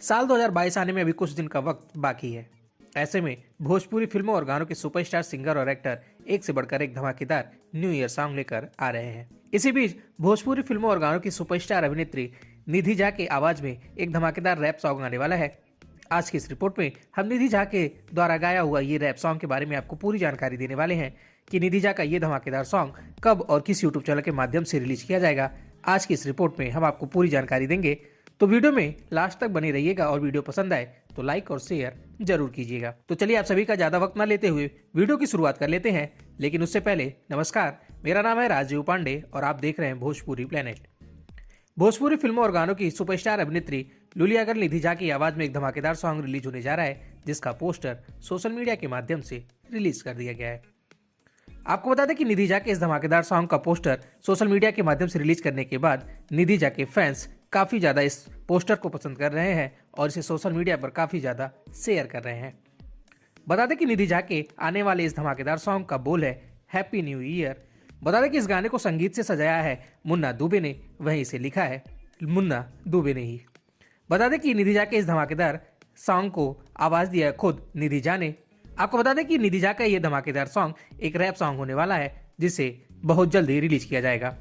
साल 2022 आने में अभी कुछ दिन का वक्त बाकी है। ऐसे में भोजपुरी फिल्मों और गानों के सुपरस्टार सिंगर और एक्टर एक से बढ़कर एक धमाकेदार न्यू ईयर सॉन्ग लेकर आ रहे हैं। इसी बीच भोजपुरी फिल्मों और गानों की सुपरस्टार अभिनेत्री निधि झा के आवाज में एक धमाकेदार रैप सॉन्ग आने वाला है। आज की इस रिपोर्ट में हम निधि झा के द्वारा गाया हुआ ये रैप सॉन्ग के बारे में आपको पूरी जानकारी देने वाले हैं कि निधि झा का ये धमाकेदार सॉन्ग कब और किस यूट्यूब चैनल के माध्यम से रिलीज किया जाएगा। आज की इस रिपोर्ट में हम आपको पूरी जानकारी देंगे, तो वीडियो में लास्ट तक बने रहिएगा और वीडियो पसंद आए तो लाइक और शेयर जरूर कीजिएगा। तो चलिए आप सभी का ज्यादा वक्त ना लेते हुए वीडियो की शुरुआत कर लेते हैं, लेकिन उससे पहले नमस्कार, मेरा नाम है राजीव पांडे और आप देख रहे हैं भोजपुरी प्लेनेट। भोजपुरी फिल्मों और गानों की सुपरस्टार अभिनेत्री लुलिया गर्ल निधि झा की आवाज में एक धमाकेदार सॉन्ग रिलीज होने जा रहा है, जिसका पोस्टर सोशल मीडिया के माध्यम से रिलीज कर दिया गया है। आपको बता दें कि निधि झा के इस धमाकेदार सॉन्ग का पोस्टर सोशल मीडिया के माध्यम से रिलीज करने के बाद निधि झा के फैंस काफी ज्यादा इस पोस्टर को पसंद कर रहे हैं और इसे सोशल मीडिया पर काफी ज्यादा शेयर कर रहे हैं। बता दें कि निधि झा के आने वाले इस धमाकेदार सॉन्ग का बोल है हैप्पी न्यू ईयर। बता दें कि इस गाने को संगीत से सजाया है मुन्ना दुबे ने, वहीं इसे लिखा है मुन्ना दुबे ने ही। बता दें कि निधि झा के इस धमाकेदार सॉन्ग को आवाज दिया है खुद निधि झा ने। आपको बता दें कि निधि झा का यह धमाकेदार सॉन्ग एक रैप सॉन्ग होने वाला है, जिसे बहुत जल्दी रिलीज किया जाएगा।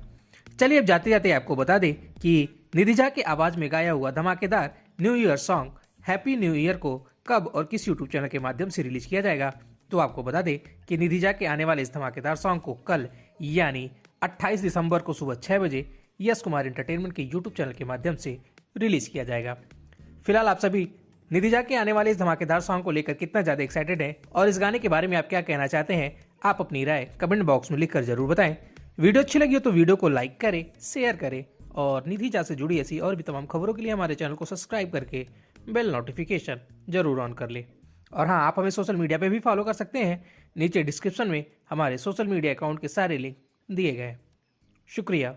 चलिए अब जाते जाते आपको बता दें कि निधि झा के आवाज में गाया हुआ धमाकेदार new year song happy new year को कब और किस यूट्यूब चैनल के माध्यम से रिलीज किया जाएगा। तो आपको बता दें कि निधि झा के आने वाले इस धमाकेदार सॉन्ग को कल यानी 28 दिसंबर को सुबह 6 बजे यस कुमार एंटरटेनमेंट के यूट्यूब चैनल के माध्यम से रिलीज किया जाएगा। फिलहाल आप सभी निधि झा के आने वाले इस धमाकेदार सॉन्ग को लेकर कितना ज्यादा एक्साइटेड हैं और इस गाने के बारे में आप क्या कहना चाहते हैं, आप अपनी राय कमेंट बॉक्स में लिखकर जरूर बताएं। वीडियो अच्छी लगी हो तो वीडियो को लाइक करें, शेयर करें और निधि झा से जुड़ी ऐसी और भी तमाम खबरों के लिए हमारे चैनल को सब्सक्राइब करके बेल नोटिफिकेशन जरूर ऑन कर लें। और हाँ, आप हमें सोशल मीडिया पे भी फॉलो कर सकते हैं। नीचे डिस्क्रिप्शन में हमारे सोशल मीडिया अकाउंट के सारे लिंक दिए गए हैं। शुक्रिया।